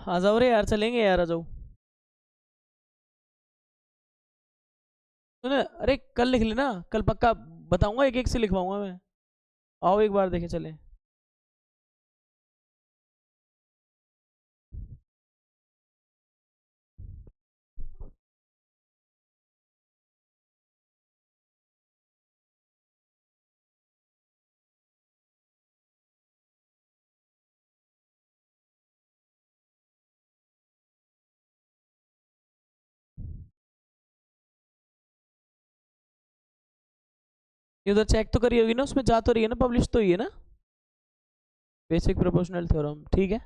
आ जाओ रे यार, चलेंगे यार, आ जाओ। सुने, अरे कल लिख लेना, कल पक्का बताऊंगा, एक एक से लिखवाऊंगा मैं। आओ एक बार देखे चले। ये उधर चेक तो करी होगी ना, उसमें जा तो रही है ना, पब्लिश तो ही है ना। बेसिक प्रोपोर्शनल थ्योरम, ठीक है।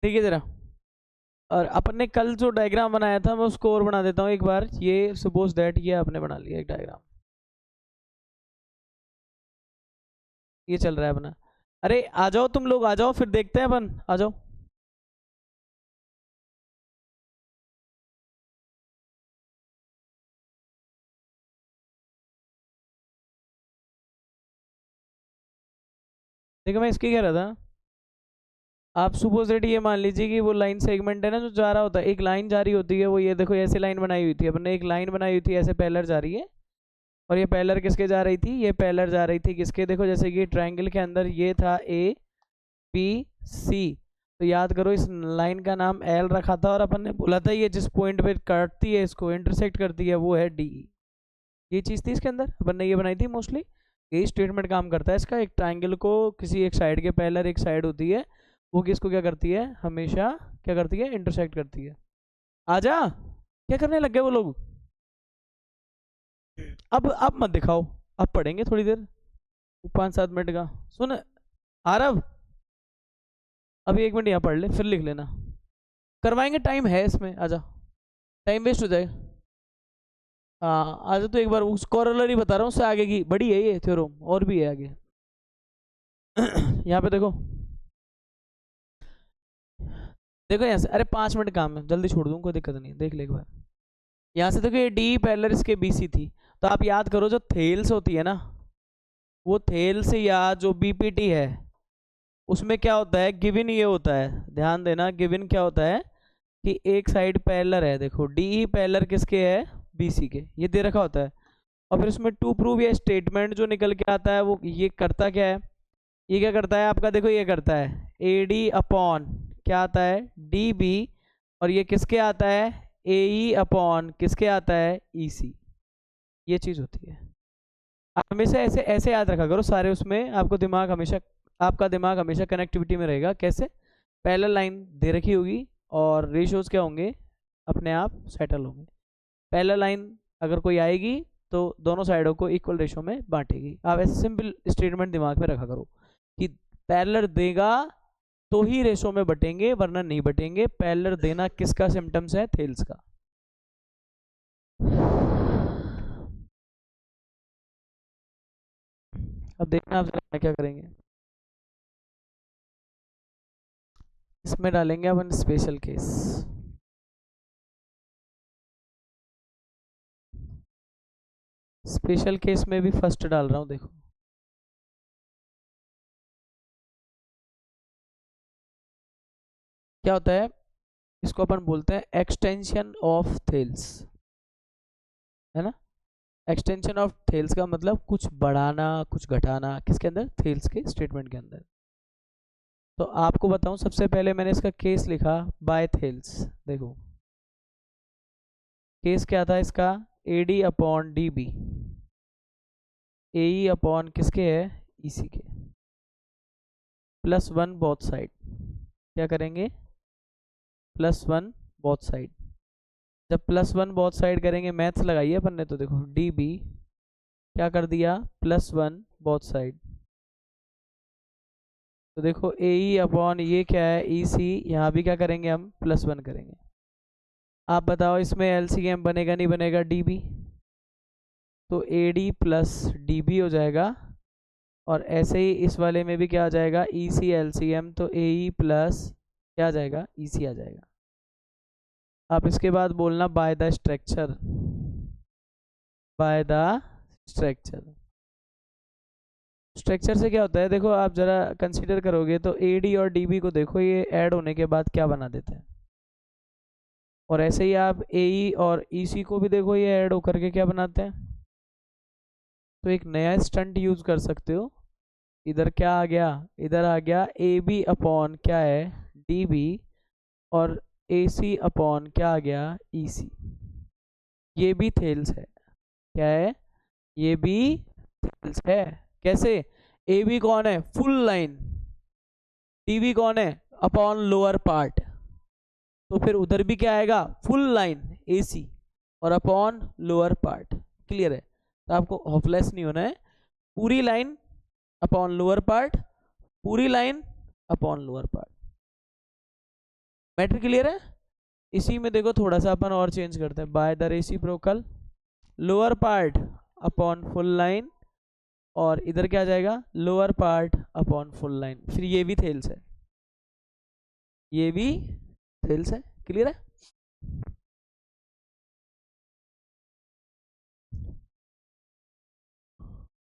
ठीक है जरा। और अपन ने कल जो डायग्राम बनाया था, मैं उसको और बना देता हूँ एक बार। ये सपोज दैट ये आपने बना लिया एक डायग्राम, ये चल रहा है अपना। अरे आ जाओ तुम लोग, आ जाओ, फिर देखते हैं अपन, आ जाओ। देखो मैं इसकी कह रहा था, आप सुपोज दैट ये मान लीजिए कि वो लाइन सेगमेंट है ना, जो जा रहा होता है, एक लाइन जा रही होती है, वो ये देखो ऐसे लाइन बनाई हुई थी, अपन ने एक लाइन बनाई हुई थी, ऐसे पैरेलल जा रही है। और ये पैरेलल किसके जा रही थी, ये पैरेलल जा रही थी किसके, देखो जैसे कि ट्रायंगल के अंदर ये था ए बी सी। तो याद करो, इस लाइन का नाम एल रखा था, और अपन ने बोला था ये जिस पॉइंट पे काटती है, इसको इंटरसेक्ट करती है, वो है डी। ये चीज़ थी इसके अंदर, अपन ने ये बनाई थी मोस्टली। यही स्टेटमेंट काम करता है इसका, एक ट्राइंगल को किसी एक साइड के पैरेलल एक साइड होती है, वो किसको क्या करती है, हमेशा क्या करती है, इंटरसेक्ट करती है। आजा, क्या करने लग गए वो लोग। अब मत दिखाओ, अब पढ़ेंगे थोड़ी देर, 5-7 मिनट का। सुन आरव, अभी 1 मिनट यहाँ पढ़ ले, फिर लिख लेना। करवाएंगे, टाइम है इसमें, आजा। टाइम वेस्ट हो जाएगा। हाँ आजा, तो एक बार उस कॉरोलरी बता रहा हूँ, उससे आगे की बड़ी है ये थ्योरम, और भी है आगे। यहाँ पे देखो, देखो यहाँ से, अरे 5 मिनट काम है, जल्दी छोड़ दूँ, कोई दिक्कत नहीं है, देख ले एक बार। यहाँ से देखो, ये डी पैरेलल इसके बीसी थी। तो आप याद करो, जो थेल्स होती है ना, वो थेल्स या जो बीपीटी है, उसमें क्या होता है, गिवन ये होता है, ध्यान देना, गिवन क्या होता है कि एक साइड पैरेलल है, देखो डी पैरेलल किसके है, बीसी के, ये दे रखा होता है। और फिर उसमें टू प्रूव या स्टेटमेंट जो निकल के आता है, वो ये करता क्या है, ये क्या करता है आपका, देखो ये करता है ए डी अपॉन क्या आता है, डी बी। और ये किसके आता है, ए ई अपॉन किसके आता है, ई सी। ये चीज़ होती है। आप हमेशा ऐसे ऐसे याद रखा करो सारे, उसमें आपको दिमाग हमेशा, आपका दिमाग हमेशा कनेक्टिविटी में रहेगा। कैसे, पैरेलल लाइन दे रखी होगी, और रेशियोज क्या होंगे, अपने आप सेटल होंगे। पैरेलल लाइन अगर कोई आएगी, तो दोनों साइडों को इक्वल रेशियो में बांटेगी। आप ऐसे सिंपल स्टेटमेंट दिमाग में रखा करो कि पैरेलल देगा तो ही रेशो में बटेंगे, वरना नहीं बटेंगे। पैरेलल देना किसका सिम्टम्स है, थेल्स का। अब देखना आप जरा क्या करेंगे, इसमें डालेंगे अपन स्पेशल केस। स्पेशल केस में भी फर्स्ट डाल रहा हूँ, देखो क्या होता है। इसको अपन बोलते हैं एक्सटेंशन ऑफ थेल्स, है ना। एक्सटेंशन ऑफ थेल्स का मतलब कुछ बढ़ाना कुछ घटाना, किसके अंदर, थेल्स के स्टेटमेंट के अंदर। तो आपको बताऊं, सबसे पहले मैंने इसका केस लिखा बाय थेल्स। देखो केस क्या था इसका, A D upon D B, A E upon किसके है, ई सी के, +1 बोथ साइड। क्या करेंगे, +1 बोथ साइड। जब +1 बोथ साइड करेंगे, मैथ्स लगाइए अपन ने, तो देखो डी बी क्या कर दिया, +1 बोथ साइड। तो देखो ए ई अपॉन ये क्या है, ई सी, यहाँ भी क्या करेंगे हम, +1 करेंगे। आप बताओ इसमें एलसीएम बनेगा नहीं बनेगा, डी बी। तो A D plus D B हो जाएगा और ऐसे ही इस वाले में भी क्या आ जाएगा, ई सी एल सी एम, तो ए ई प्लस क्या आ जाएगा, ई सी आ जाएगा। आप इसके बाद बोलना by the structure, by the structure. Structure से क्या होता है, देखो आप जरा कंसीडर करोगे तो ए डी और डी बी को देखो, ये ऐड होने के बाद क्या बना देते हैं। और ऐसे ही आप ए ई और ई सी को भी देखो, ये ऐड होकर के क्या बनाते हैं। तो एक नया स्टंट यूज कर सकते हो। इधर क्या आ गया, इधर आ गया ए बी अपॉन क्या है, डी बी, और ए सी अपॉन क्या आ गया, ई सी। ये भी थेल्स है, क्या है, ये भी थेल्स है। कैसे, ए बी कौन है, फुल लाइन, डी बी कौन है, अपॉन लोअर पार्ट। तो फिर उधर भी क्या आएगा, फुल लाइन ए सी और अपॉन लोअर पार्ट। क्लियर है, तो आपको होपलेस नहीं होना है। पूरी लाइन अपॉन लोअर पार्ट, पूरी line upon lower part. Matter clear है। इसी में देखो थोड़ा सा अपन और चेंज करते हैं, by the reciprocal, lower part upon full line, और इधर क्या आ जाएगा, lower part upon full line. फिर ये भी थेल्स है, ये भी थेल्स है। क्लियर है।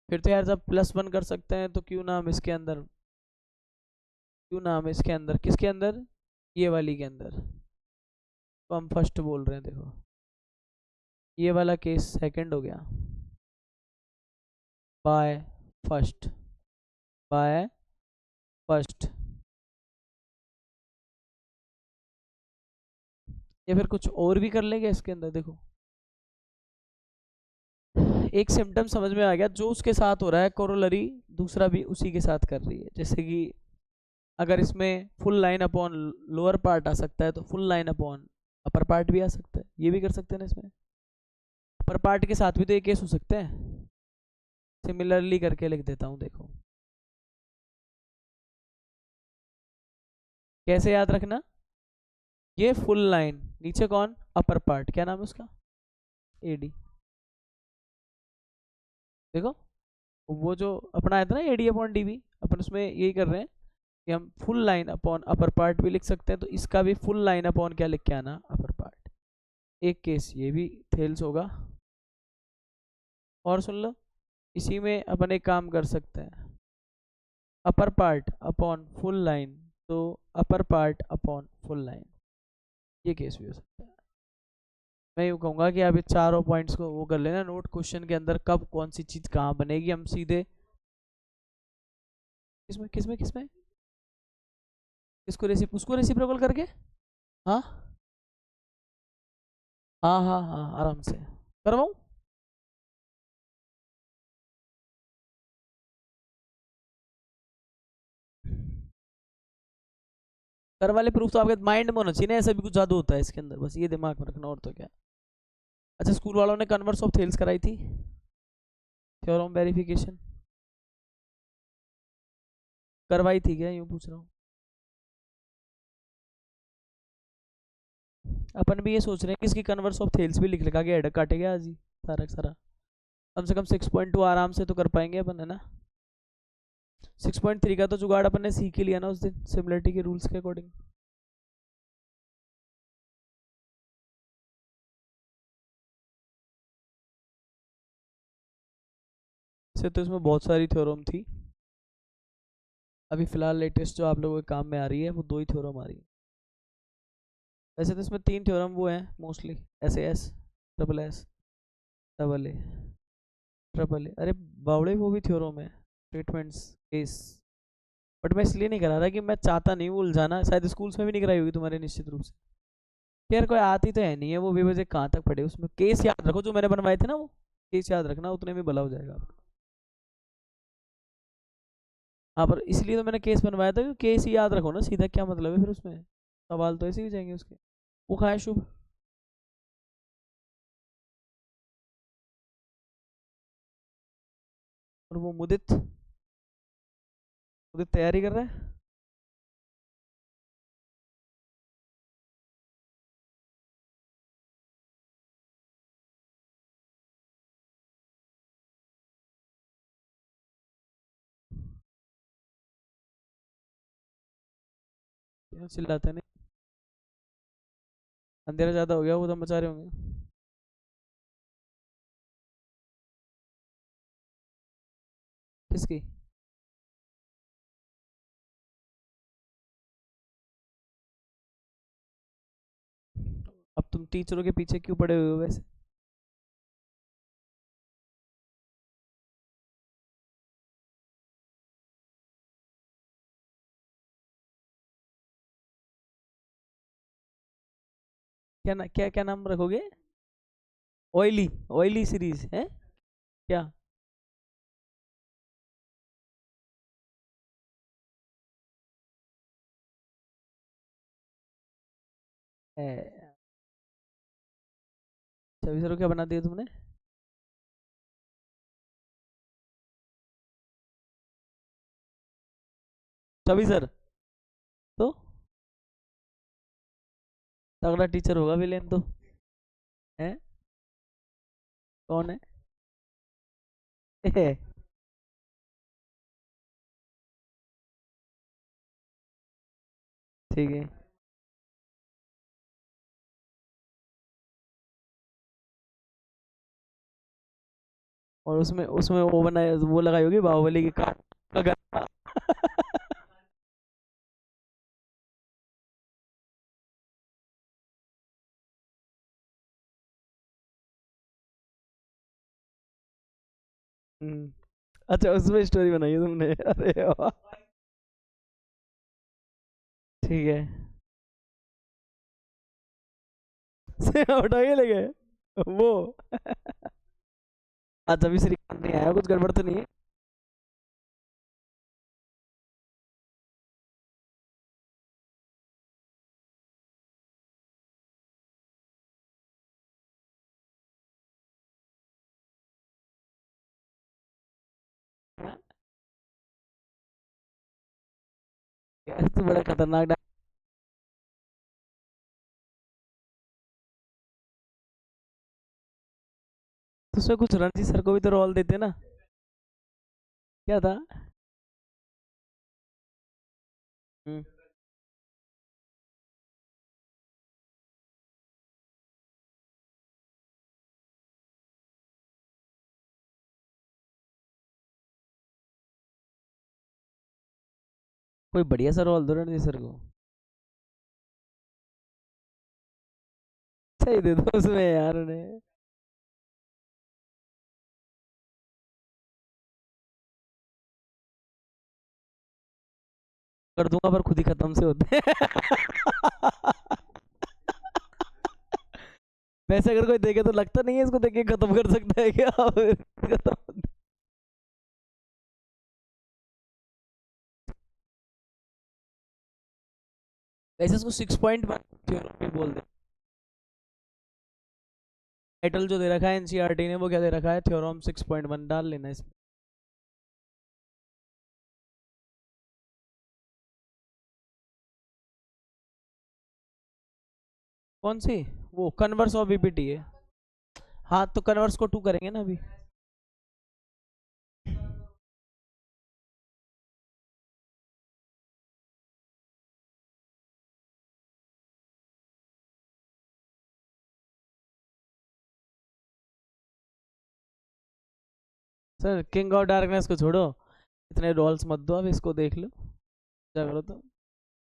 फिर तो यार जब +1 कर सकते हैं तो क्यों ना हम इसके अंदर, क्यों ना हम इसके अंदर, किसके अंदर, ये वाली के अंदर, तो हम फर्स्ट बोल रहे हैं। देखो ये वाला केस सेकंड हो गया, बाय फर्स्ट, बाय फर्स्ट। या फिर कुछ और भी कर लेंगे इसके अंदर। देखो एक सिम्टम समझ में आ गया, जो उसके साथ हो रहा है कोरोलरी दूसरा भी उसी के साथ कर रही है। जैसे कि अगर इसमें full line upon lower part आ सकता है, तो full line upon upper part भी आ सकता है, ये भी कर सकते हैं ना। इसमें अपर पार्ट के साथ भी तो एक केस हो सकता है। सिमिलरली करके लिख देता हूँ, देखो कैसे याद रखना, ये फुल लाइन, नीचे कौन, अपर पार्ट, क्या नाम है उसका, एडी। देखो वो जो अपना आया था ना एडी अपॉन डीबी, अपन उसमें यही कर रहे हैं कि हम full line upon upper part भी लिख सकते हैं, तो इसका भी फुल लाइन अपॉन क्या लिख के आना, अपर पार्ट। एक केस ये भी थेल्स होगा। और सुन लो, इसी में अपन एक काम कर सकते हैं, upper part upon full line, तो upper part upon full line, ये केस भी हो सकता है। मैं यूँ कहूँगा कि आप ये चारों पॉइंट्स को वो कर लेना नोट, क्वेश्चन के अंदर कब कौन सी चीज़ कहाँ बनेगी, हम सीधे किसमें किसमें किसमें, किसको उसको रेसिप्रोकल करके। हाँ हाँ हाँ हाँ, आराम से करवाऊँ। कर वाले प्रूफ तो आपके माइंड में होना चाहिए ना, ऐसा भी कुछ जादू होता है इसके अंदर, बस ये दिमाग में रखना, और तो क्या। अच्छा स्कूल वालों ने कन्वर्स ऑफ थेल्स कराई थी, थ्योरम वेरिफिकेशन करवाई थी क्या, यूँ पूछ रहा हूँ। अपन भी ये सोच रहे हैं कि इसकी कन्वर्स ऑफ थेल्स भी लिख लिखा के हेडक काटेगा आज ही सारा का सारा। कम से कम 6.2 आराम से तो कर पाएंगे अपन, है ना। 6.3 का तो जुगाड़ अपन ने सीख ही लिया ना उस दिन, सिमिलरिटी के रूल्स के अकॉर्डिंग। से तो इसमें बहुत सारी थ्योरम थी, अभी फिलहाल लेटेस्ट जो आप लोगों के काम में आ रही है वो 2 ही थ्योरम आ रही है। वैसे तो इसमें 3 थ्योरम वो हैं mostly, S A S, double S, double A, triple A. अरे बावड़े वो भी थ्योरम है, ट्रीटमेंट्स केस। बट मैं इसलिए नहीं करा रहा कि मैं चाहता नहीं वो उलझाना, शायद स्कूल्स में भी नहीं कराई होगी तुम्हारे निश्चित रूप से। यार कोई आती तो है नहीं है, वो बेवजह कहाँ तक पढ़े, उसमें केस याद रखो जो मैंने बनवाए थे ना, वो केस याद रखना, उतने में भला हो जाएगा आपका। हाँ पर इसलिए तो मैंने केस बनवाया था, क्योंकि केस ही याद रखो ना सीधा, क्या मतलब है फिर उसमें, सवाल तो ऐसे ही जाएंगे उसके। वो कहाँ है शुभ, और वो मुदित, मुदित तैयारी कर रहा है। क्यों चिल्लाते नहीं? अंधेरा ज्यादा हो गया, वो तो मचा रहे होंगे। किसकी? अब तुम टीचरों के पीछे क्यों पड़े हुए हो वैसे? क्या क्या नाम रखोगे? ऑयली? ऑयली सीरीज है क्या? ए, 26 क्या बना दिया तुमने? 26 तो तगड़ा टीचर होगा विलेन तो। है? कौन है? ठीक है। और उसमें उसमें वो बनाए, वो लगाई होगी बाहुबली की कार का गाना। अच्छा, उसमें स्टोरी बनाई है तुमने? अरे वाह। ठीक है। से उठा के ले गए वो। आज अभी श्रीकांत नहीं आया, कुछ गड़बड़ तो नहीं है? यार तू बड़ा खतरनाक तो उसमें कुछ रणजीत सर को भी तो रोल देते ना? क्या था? हम्म। कोई बढ़िया सा रोल दो रणजीत सर को। सही दे दो उसमें यार उन्हें। कर दूंगा पर खुद ही खत्म से होते हैं। वैसे अगर कोई देखे तो लगता नहीं है इसको देख के खत्म कर सकता है क्या? फिर खत्म। वैसे इसको 6.1 थ्योरम भी बोल दे। टाइटल जो दे रखा है एनसीईआरटी ने, वो क्या दे रखा है? थ्योरम 6.1 डाल लेना इसमें। कौन सी? वो कन्वर्स ऑफ बीपीटी है। हाँ तो कन्वर्स को 2 करेंगे ना अभी। सर किंग ऑफ डार्कनेस को छोड़ो, इतने रोल्स मत दो, अब इसको देख लो। क्या करो तो।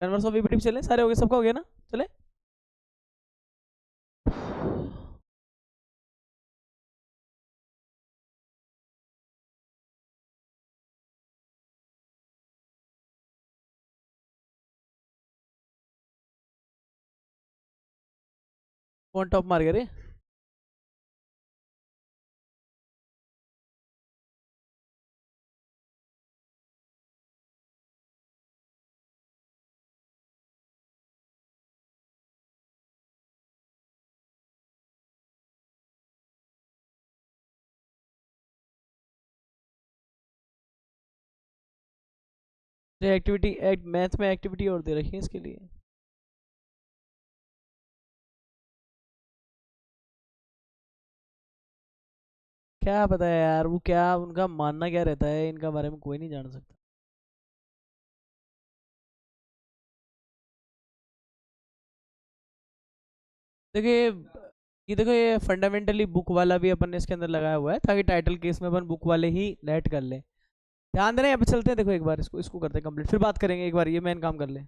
कन्वर्स ऑफ बीपीटी चले, सारे हो गए, सबका हो गया ना? चले। कौन टॉप मार गया रे? एक्टिविटी मैथ में एक्टिविटी और दे रखी है इसके लिए। क्या पता है यार, वो क्या उनका मानना क्या रहता है इनका बारे में कोई नहीं जान सकता। देखिए ये देखो, ये फंडामेंटली बुक वाला भी अपन ने इसके अंदर लगाया हुआ है ताकि टाइटल केस में अपन बुक वाले ही लेट कर ले। ध्यान देना, यहाँ पे चलते हैं, देखो एक बार इसको इसको करते हैं कंप्लीट, फिर बात करेंगे, एक बार ये मेन काम कर ले।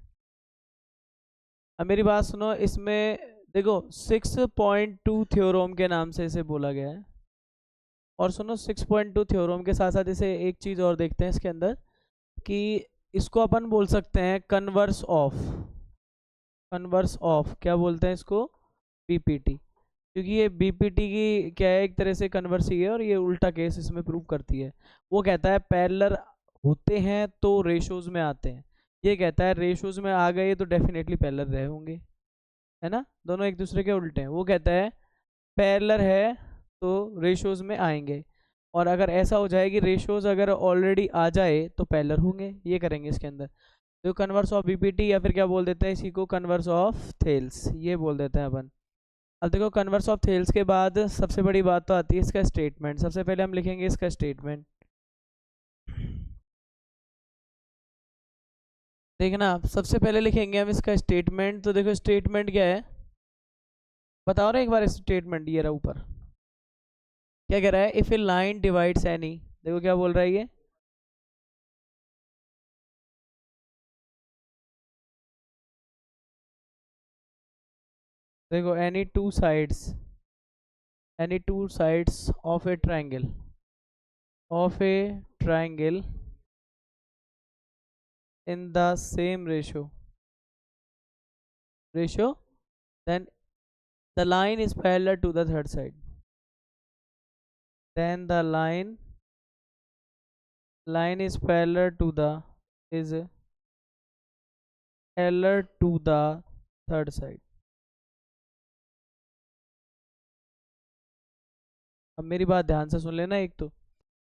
अब मेरी बात सुनो, इसमें देखो 6.2 थ्योरम के नाम से इसे बोला गया है। और सुनो 6.2 थ्योरम के साथ साथ इसे एक चीज़ और देखते हैं इसके अंदर कि इसको अपन बोल सकते हैं कन्वर्स ऑफ, कन्वर्स ऑफ क्या बोलते हैं इसको, बीपीटी। क्योंकि ये बीपीटी की क्या है, एक तरह से कन्वर्स ही है, और ये उल्टा केस इसमें प्रूव करती है। वो कहता है पैरेलल होते हैं तो रेशोज में आते हैं, ये कहता है रेशोज में आ गए तो डेफिनेटली पैरेलल रहे होंगे, है ना, दोनों एक दूसरे के उल्टे हैं। वो कहता है पैरेलल है तो रेशोज में आएंगे, और अगर ऐसा हो जाए कि रेशोज अगर ऑलरेडी आ जाए तो पैरेलल होंगे, ये करेंगे इसके अंदर। तो कन्वर्स ऑफ बीपीटी, या फिर क्या बोल देते हैं इसी को, कन्वर्स ऑफ थेल्स, ये बोल देते हैं अपन। अब देखो कन्वर्स ऑफ थेल्स के बाद सबसे बड़ी बात तो आती है इसका स्टेटमेंट। सबसे पहले हम लिखेंगे इसका स्टेटमेंट। देखना, सबसे पहले लिखेंगे हम इसका स्टेटमेंट। तो देखो स्टेटमेंट क्या है, बताओ ना एक बार स्टेटमेंट, ये रहा ऊपर क्या कह रहा है, if A line divides any, देखो क्या बोल रहा है ये, देखो any two sides of A triangle, of A triangle in the same ratio, then the line is parallel to the third side, then the line is parallel to the is parallel to the third side। अब मेरी बात ध्यान से सुन लेना एक तो,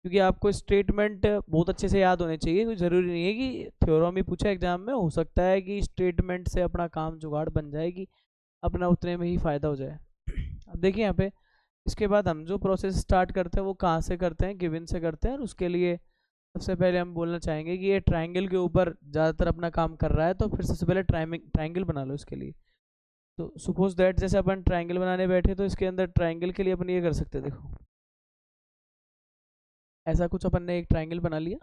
क्योंकि आपको स्टेटमेंट बहुत अच्छे से याद होने चाहिए, कोई ज़रूरी नहीं है कि थ्योरम ही पूछा एग्जाम में, हो सकता है कि स्टेटमेंट से अपना काम जुगाड़ बन जाएगी, अपना उतने में ही फ़ायदा हो जाए। अब देखिए यहाँ पे, इसके बाद हम जो प्रोसेस स्टार्ट करते हैं वो कहाँ से करते हैं, गिवन से करते हैं। और उसके लिए सबसे पहले हम बोलना चाहेंगे कि ये ट्रायंगल के ऊपर ज़्यादातर अपना काम कर रहा है, तो फिर सबसे पहले ट्रायंगल बना लो इसके लिए। तो सपोज दैट जैसे अपन ट्रायंगल बनाने बैठे, तो इसके अंदर ट्रायंगल के लिए अपन ये कर सकते हैं, देखो ऐसा कुछ अपन ने एक ट्रायंगल बना लिया,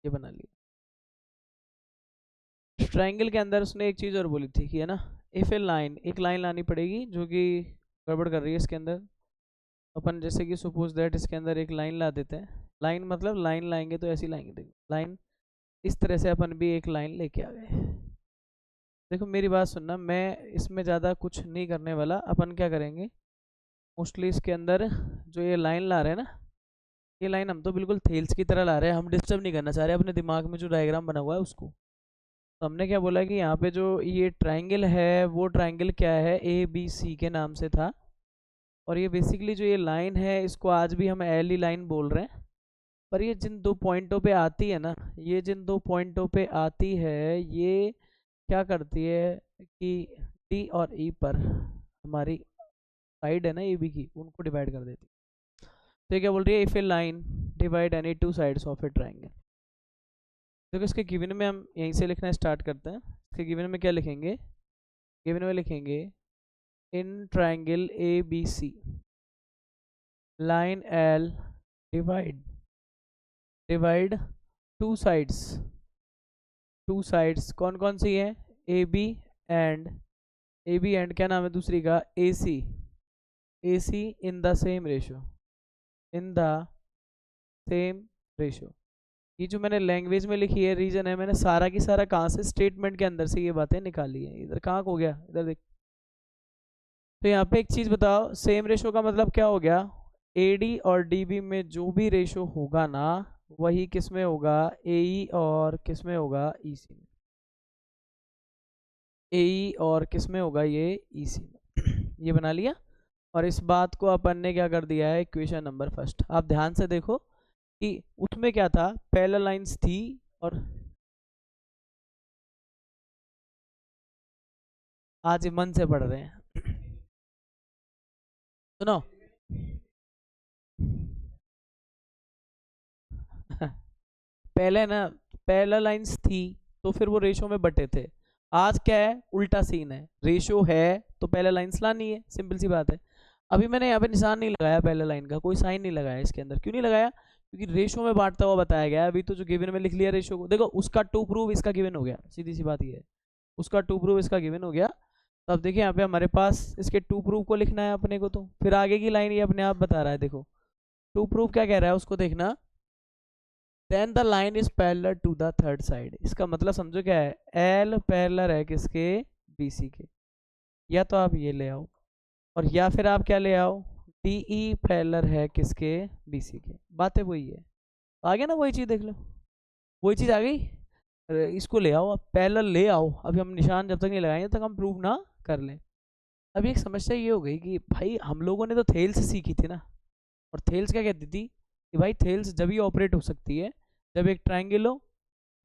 ये बना लिया। ट्रायंगल के अंदर उसने एक चीज़ और बोली थी कि, है ना, इफ ए लाइन, एक लाइन लानी पड़ेगी जो कि गड़बड़ कर रही है इसके अंदर। अपन जैसे कि सपोज दैट इसके अंदर एक लाइन ला देते हैं, लाइन मतलब लाइन लाएंगे तो ऐसी लाएंगे, देखो लाइन इस तरह से अपन भी एक लाइन लेके आ गए। देखो मेरी बात सुनना, मैं इसमें ज़्यादा कुछ नहीं करने वाला। अपन क्या करेंगे, मोस्टली इसके अंदर जो ये लाइन ला रहे हैं ना, ये लाइन हम तो बिल्कुल थेल्स की तरह ला रहे हैं, हम डिस्टर्ब नहीं करना चाह रहे अपने दिमाग में जो डायग्राम बना हुआ है उसको। तो हमने क्या बोला कि यहाँ पे जो ये ट्राइंगल है वो ट्राइंगल क्या है, ए बी सी के नाम से था। और ये बेसिकली जो ये लाइन है इसको आज भी हम एल ई लाइन बोल रहे हैं। पर ये जिन दो पॉइंटों पे आती है ना, ये जिन दो पॉइंटों पे आती है, ये क्या करती है कि डी और ई पर हमारी साइड है ना ए बी की, उनको डिवाइड कर देती है। तो ये क्या बोल रही है, if A line divide any two sides of A triangle. देखो इसके गिवन में हम यहीं से लिखना स्टार्ट करते हैं। इसके गिवन में क्या लिखेंगे, गिवन में लिखेंगे in triangle A B C line L divide divide two sides, two sides कौन कौन सी है, A B and, A B and क्या नाम है दूसरी का, A C, A C in the same ratio, in the same ratio. ये जो मैंने लैंग्वेज में लिखी है रीजन है, मैंने सारा की सारा कहाँ से, स्टेटमेंट के अंदर से ये बातें निकाली है। इधर कहाँ हो गया, इधर देख। तो यहाँ पे एक चीज़ बताओ, सेम रेशो का मतलब क्या हो गया, एडी और डीबी में जो भी रेशो होगा ना, वही किस में होगा, एई और किस में होगा, ईसी में। एई और किस में होगा, ये ईसी में। ये बना लिया। और इस बात को अपन ने क्या कर दिया है, इक्वेशन नंबर फर्स्ट। आप ध्यान से देखो कि उसमें क्या था, पैरेलल लाइंस थी, और आज मन से पढ़ रहे हैं। सुनो पहले ना पैरेलल लाइंस थी तो फिर वो रेशो में बटे थे। आज क्या है, उल्टा सीन है, रेशो है तो पहले लाइन्स लानी है, सिंपल सी बात है। अभी मैंने यहाँ पे निशान नहीं लगाया पहले लाइन का, कोई साइन नहीं लगाया इसके अंदर। क्यों नहीं लगाया? क्योंकि रेशो में बांटता हुआ बताया गया है। अभी तो जो गिवन में लिख लिया रेशो को, देखो उसका टू प्रूव इसका गिवन हो गया, सीधी सी बात ये है, उसका टू प्रूव इसका गिवन हो गया। तो अब देखिए यहाँ पे हमारे पास इसके टू प्रूव को लिखना है अपने को, तो फिर आगे की लाइन ये अपने आप बता रहा है। देखो टू प्रूव क्या कह रहा है उसको देखना, then the line is parallel to the third side. इसका मतलब समझो क्या है, एल पैरेलल है किसके, बीसी के। या तो आप ये ले आओ, और या फिर आप क्या ले आओ, डीई पैरेलल है किसके, बीसी के। बातें वही है, आ गया ना वही चीज़, देख लो वही चीज़ आ गई। इसको ले आओ, अब पैरेलल ले आओ। अभी हम निशान जब तक नहीं लगाएंगे तब तक हम प्रूव ना कर लें। अभी एक समस्या ये हो गई कि भाई हम लोगों ने तो थेल्स सीखी थी ना, और थेल्स क्या कहती थी कि भाई थेल्स जब ही ऑपरेट हो सकती है जब एक ट्रायंगल हो,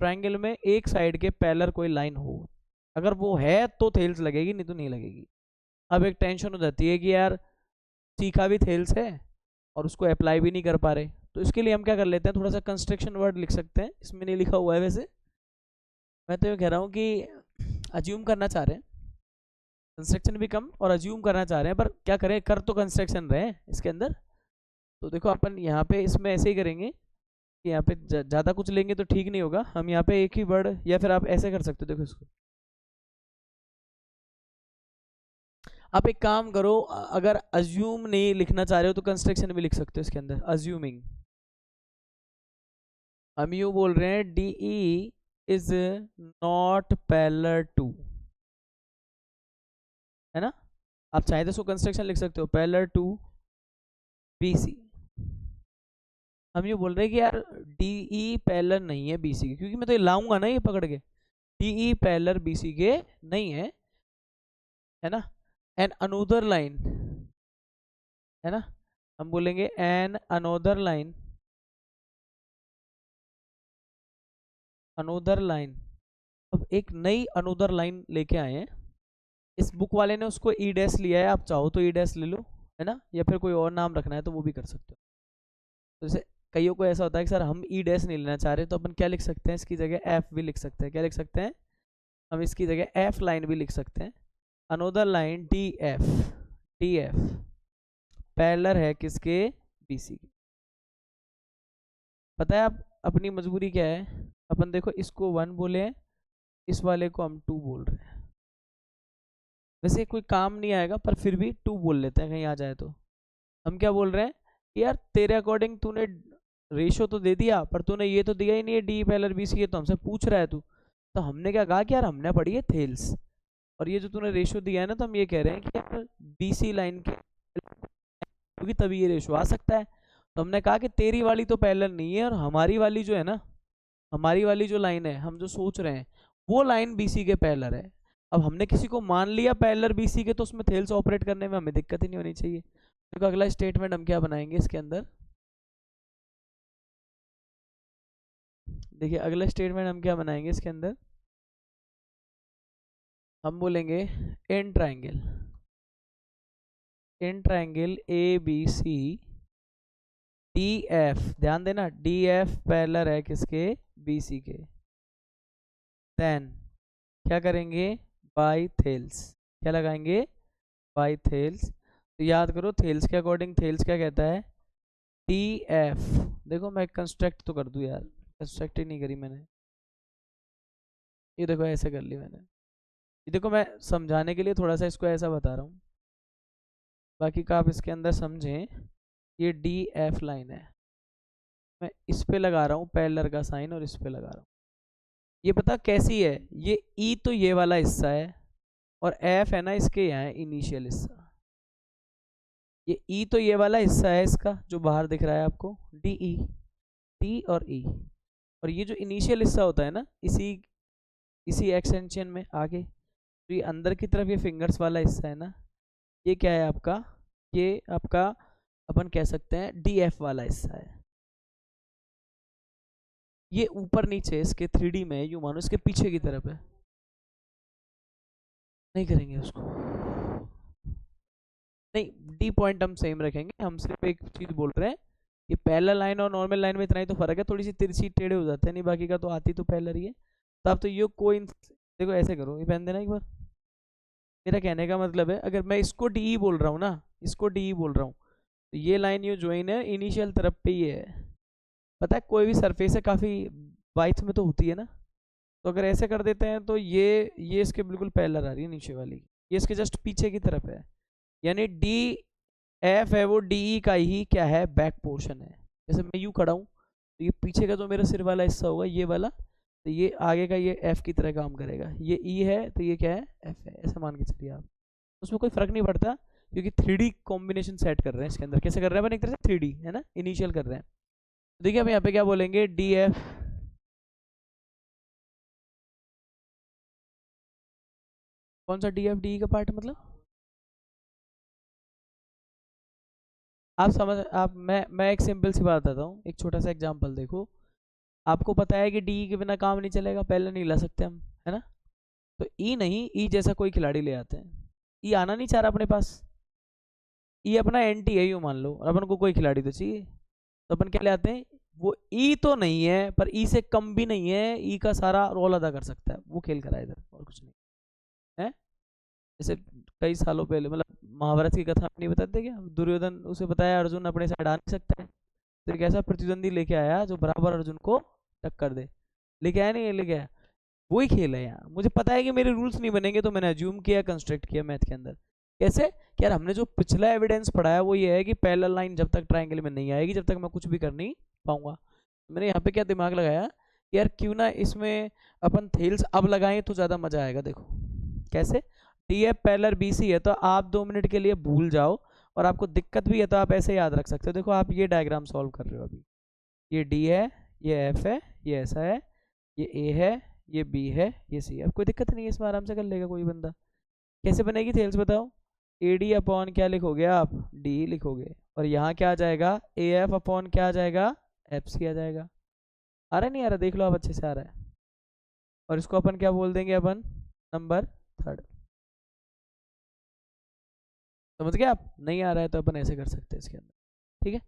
ट्रायंगल में एक साइड के पैरेलल कोई लाइन हो, अगर वो है तो थेल्स लगेगी, नहीं तो नहीं लगेगी। अब एक टेंशन हो जाती है कि यार सीखा भी थेल्स है और उसको अप्लाई भी नहीं कर पा रहे, तो इसके लिए हम क्या कर लेते हैं, थोड़ा सा कंस्ट्रक्शन वर्ड लिख सकते हैं। इसमें नहीं लिखा हुआ है वैसे, मैं तो ये कह रहा हूँ कि अज्यूम करना चाह रहे हैं, कंस्ट्रक्शन भी कम और अज्यूम करना चाह रहे हैं, पर क्या करें, कर तो कंस्ट्रक्शन रहे इसके अंदर। तो देखो अपन यहाँ पे इसमें ऐसे ही करेंगे कि यहाँ पे ज़्यादा कुछ लेंगे तो ठीक नहीं होगा। हम यहाँ पे एक ही वर्ड, या फिर आप ऐसे कर सकते हो, देखो इसको आप एक काम करो, अगर अज्यूम नहीं लिखना चाह रहे हो तो कंस्ट्रक्शन भी लिख सकते हो इसके अंदर, अज्यूमिंग। हम यूँ बोल रहे हैं D E is not parallel to, है ना। आप चाहे तो इसको कंस्ट्रक्शन लिख सकते हो, पैरेलल टू बी सी। हम ये बोल रहे हैं कि यार डी ई पैरेलल नहीं है बी सी के, क्योंकि मैं तो ये लाऊंगा ना ये पकड़ के, D E parallel B C के नहीं है ना। एन अनोदर लाइन, है ना, हम बोलेंगे an another line, another line. अब एक नई अनोदर लाइन लेके आए हैं, इस बुक वाले ने उसको ई डैश लिया है, आप चाहो तो ई डैश ले लो, है ना, या फिर कोई और नाम रखना है तो वो भी कर सकते हो। तो जैसे कईयों को ऐसा होता है कि सर हम ई डैश नहीं लेना चाह रहे, तो अपन क्या लिख सकते हैं, इसकी जगह एफ भी लिख सकते हैं। क्या लिख सकते हैं हम, इसकी जगह एफ लाइन भी लिख सकते हैं। Another line D F parallel है किसके, बीसी के। पता है आप अपनी मजबूरी क्या है, अपन देखो इसको 1 बोले हैं, इस वाले को हम 2 बोल रहे हैं। वैसे कोई काम नहीं आएगा पर फिर भी 2 बोल लेते हैं, कहीं आ जाए तो। हम क्या बोल रहे हैं कि यार तेरे अकॉर्डिंग तूने रेशो तो दे दिया, पर तूने ये तो दिया ही नहीं है डी पैरेलल बी सी, ये तो हमसे पूछ रहा है तू। तो हमने क्या कहा कि यार हमने पढ़ी है थेल्स, और ये जो तूने रेशो दिया है ना, तो हम ये कह रहे हैं कि यार बी सी लाइन के, क्योंकि तभी ये रेशो आ सकता है। तो हमने कहा कि तेरी वाली तो पैरेलल नहीं है, और हमारी वाली जो है ना, हमारी वाली जो लाइन है हम जो सोच रहे हैं वो लाइन बीसी के पैरेलल है। अब हमने किसी को मान लिया पैरेलल बीसी के, तो उसमें थेल्स ऑपरेट करने में हमें दिक्कत ही नहीं होनी चाहिए। तो अगला स्टेटमेंट हम क्या बनाएंगे इसके अंदर, देखिए अगला स्टेटमेंट हम क्या बनाएंगे इसके अंदर, हम बोलेंगे in triangle A B C D F, ध्यान देना डी एफ पैरेलल है किसके, बी सी के। देन क्या करेंगे, बाई थेल्स, क्या लगाएंगे, बाई थेल्स। तो याद करो थेल्स के अकॉर्डिंग थेल्स क्या कहता है, डी एफ। देखो मैं कंस्ट्रक्ट तो कर दूं यार, कंस्ट्रक्ट ही नहीं करी मैंने, ये देखो ऐसे कर ली मैंने। ये देखो मैं समझाने के लिए थोड़ा सा इसको ऐसा बता रहा हूँ, बाकी का आप इसके अंदर समझें। ये डी एफ लाइन है, मैं इस पे लगा रहा हूँ पैरेलल का साइन, और इस पे लगा रहा हूँ। ये पता कैसी है, ये ई तो ये वाला हिस्सा है, और एफ है ना इसके यहाँ इनिशियल हिस्सा। ये ई तो ये वाला हिस्सा है इसका जो बाहर दिख रहा है आपको, डी ई, डी और ई। और ये जो इनिशियल हिस्सा होता है ना, इसी एक्सटेंशन में आगे, तो ये अंदर की तरफ ये फिंगर्स वाला हिस्सा है ना, ये क्या है आपका, ये आपका अपन कह सकते हैं डी एफ वाला हिस्सा है। ये ऊपर नीचे इसके 3D में यूं मानो इसके पीछे की तरफ है, नहीं करेंगे उसको, नहीं डी पॉइंट हम सेम रखेंगे। हम सिर्फ एक चीज बोल रहे हैं, ये पैरेलल लाइन और नॉर्मल लाइन में इतना ही तो फर्क है, थोड़ी सी तिरछी टेढ़े हो जाते हैं, नहीं बाकी का तो आती तो पैरेलल ही है। तो आप तो ये कोई, देखो ऐसे करो, ये पहन देना एक बार, मेरा कहने का मतलब है अगर मैं इसको डी बोल रहा हूँ ना, इसको डी बोल रहा हूँ, तो ये लाइन यू ज्वाइन है इनिशियल तरफ पे ही है। पता है कोई भी सरफेस है काफ़ी वाइथ में तो होती है ना, तो अगर ऐसे कर देते हैं तो ये इसके बिल्कुल पैरेलल आ रही है नीचे वाली, ये इसके जस्ट पीछे की तरफ है, यानी डी एफ है वो डी का ही क्या है, बैक पोर्शन है। जैसे मैं यूँ खड़ा हूँ तो ये पीछे का जो मेरा सिर वाला हिस्सा होगा ये वाला, तो ये आगे का ये एफ की तरह काम करेगा, ये ई है तो ये क्या है, एफ है, ऐसा मान के चलिए आप। उसमें कोई फर्क नहीं पड़ता क्योंकि 3D कॉम्बिनेशन सेट कर रहे हैं इसके अंदर। कैसे कर रहे हैं अपन, एक तरह से 3D है ना, इनिशियल कर रहे हैं। तो देखिए हम यहाँ पे क्या बोलेंगे, डी एफ, कौन सा डी एफ डी का पार्ट मतलब आप समझ, आप मैं एक सिंपल सी बात बताता हूँ, एक छोटा सा एग्जांपल देखो। आपको पता है कि डी के बिना काम नहीं चलेगा, पहले नहीं ला सकते हम, है ना। तो ई नहीं, ई जैसा कोई खिलाड़ी ले आते हैं, ई आना नहीं चाह रहा अपने पास, ई अपना एंटी है यूँ मान लो, और अपन को कोई खिलाड़ी तो चाहिए, तो अपन क्या ले आते हैं, वो ई तो नहीं है पर ई से कम भी नहीं है, ई का सारा रोल अदा कर सकता है, वो खेल करा इधर और कुछ नहीं है। जैसे कई सालों पहले, मतलब महाभारत की कथा नहीं बताते क्या, दुर्योधन उसे बताया अर्जुन अपने साइड आ नहीं सकता है, तो एक ऐसा प्रतिद्वंदी लेके आया जो बराबर अर्जुन को टक्कर दे, लेके आया, नहीं लेके आया, वही खेल है यार। मुझे पता है कि मेरे रूल्स नहीं बनेंगे तो मैंने अज्यूम किया, कंस्ट्रक्ट किया मैथ के अंदर। कैसे कि यार हमने जो पिछला एविडेंस पढ़ा है वो ये है कि पैरेलल लाइन जब तक ट्रायंगल में नहीं आएगी जब तक मैं कुछ भी कर नहीं पाऊंगा। मैंने यहाँ पे क्या दिमाग लगाया कि यार क्यों ना इसमें अपन थेल्स अब लगाएं तो ज़्यादा मजा आएगा। देखो कैसे, D F parallel B C है तो आप 2 मिनट के लिए भूल जाओ, और आपको दिक्कत भी है तो आप ऐसे याद रख सकते हो। देखो आप ये डायग्राम सॉल्व कर रहे हो अभी, ये डी है, ये एफ है, ये ऐसा है, ये ए है, ये बी है, ये सी है। अब कोई दिक्कत नहीं है, इसमें आराम से कर लेगा कोई बंदा। कैसे बनेगी थेल्स बताओ, ए डी अपॉन क्या लिखोगे आप, डी लिखोगे, और यहाँ क्या आ जाएगा, ए एफ अपॉन क्या आ जाएगा, एफ सी आ जाएगा। आ रहा नहीं आ रहा, देख लो आप अच्छे से आ रहा है। और इसको अपन क्या बोल देंगे, अपन नंबर 3। समझ गए आप, नहीं आ रहा है तो अपन ऐसे कर सकते हैं इसके अंदर, ठीक है।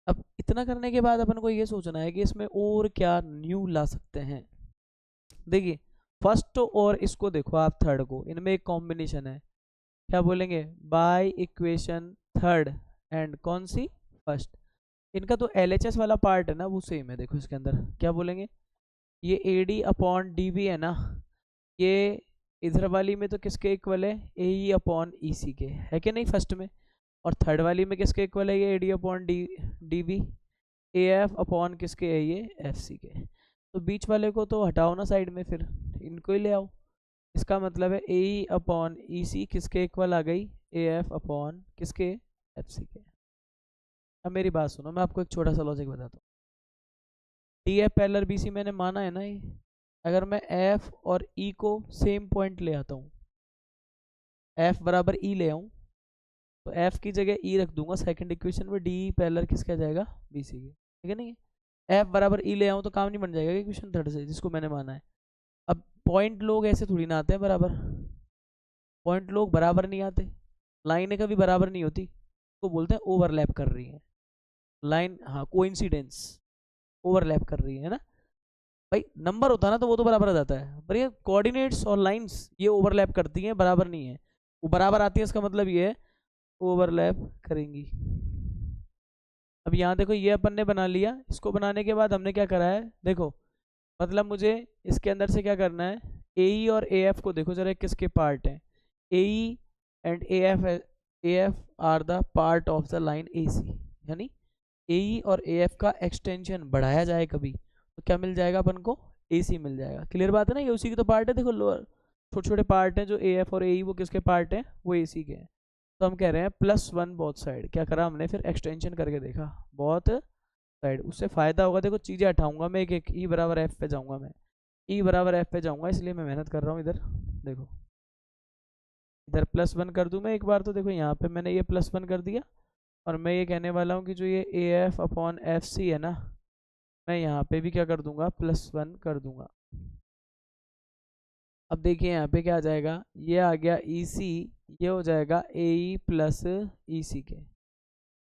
अब इतना करने के बाद अपन को ये सोचना है कि इसमें और क्या न्यू ला सकते हैं। देखिए फर्स्ट और इसको देखो आप, थर्ड को, इनमें एक कॉम्बिनेशन है, क्या बोलेंगे, बाय इक्वेशन थर्ड एंड कौन सी, फर्स्ट। इनका तो LHS वाला पार्ट है ना वो सेम है। देखो इसके अंदर क्या बोलेंगे, ये AD अपॉन DB है ना, ये इधर वाली में तो किसके इक्वल है, AE अपॉन EC के, है कि नहीं फर्स्ट में। और थर्ड वाली में किसके इक्वल है, ये AD upon DB, AF upon किसके है, ये FC के। तो बीच वाले को तो हटाओ ना साइड में, फिर इनको ही ले आओ। इसका मतलब है AE अपॉन EC किसके इक्वल आ गई, AF अपॉन किसके, FC के। अब मेरी बात सुनो, मैं आपको एक छोटा सा लॉजिक बताता हूँ। DF पैरेलल BC मैंने माना है ना, ये अगर मैं F और E को सेम पॉइंट ले आता हूँ, F बराबर E ले आऊँ, तो F की जगह E रख दूंगा सेकंड इक्वेशन में, D पैरेलल किसका जाएगा, BC के, ठीक है। नहीं F बराबर E ले आऊँ तो काम नहीं बन जाएगा इक्वेशन थर्ड से, जिसको मैंने माना है। अब पॉइंट लोग ऐसे थोड़ी ना आते हैं बराबर, पॉइंट लोग बराबर नहीं आते, लाइनें कभी बराबर नहीं होती, तो बोलते हैं ओवरलैप कर रही हैं लाइन, हाँ कोइंसिडेंस, ओवरलैप कर रही है ना। भाई नंबर होता है ना तो वो तो बराबर आ जाता है, पर ये कोऑर्डिनेट्स और लाइंस ये ओवरलैप करती हैं, बराबर नहीं है। वो बराबर आती है इसका मतलब ये है ओवरलैप करेंगी। अब यहाँ देखो ये अपन ने बना लिया, इसको बनाने के बाद हमने क्या करा है, देखो मतलब मुझे इसके अंदर से क्या करना है, AE और AF को देखो जरा किसके पार्ट हैं, AE and AF are the part of the line AC, यानी AE और AF का एक्सटेंशन बढ़ाया जाए कभी तो क्या मिल जाएगा अपन को, AC मिल जाएगा। क्लियर बात है ना, ये उसी की तो पार्ट है। देखो लोअर छोटे छोटे पार्ट हैं जो AF और AE वो किसके पार्ट हैं, वो AC के हैं। तो हम कह रहे हैं +1 बोथ साइड, क्या करा हमने फिर एक्सटेंशन करके देखा बोथ साइड, उससे फ़ायदा होगा। देखो चीज़ें हटाऊंगा मैं एक एक, E बराबर F पे जाऊंगा मैं, E बराबर F पे जाऊंगा, इसलिए मैं मेहनत कर रहा हूँ इधर। देखो इधर +1 कर दूँ मैं एक बार, तो देखो यहाँ पे मैंने ये +1 कर दिया, और मैं ये कहने वाला हूँ कि जो ये AF अपॉन FC है ना, मैं यहाँ पे भी क्या कर दूंगा, +1 कर दूंगा। अब देखिए यहाँ पे क्या आ जाएगा, ये आ गया EC, ये हो जाएगा AE प्लस EC के,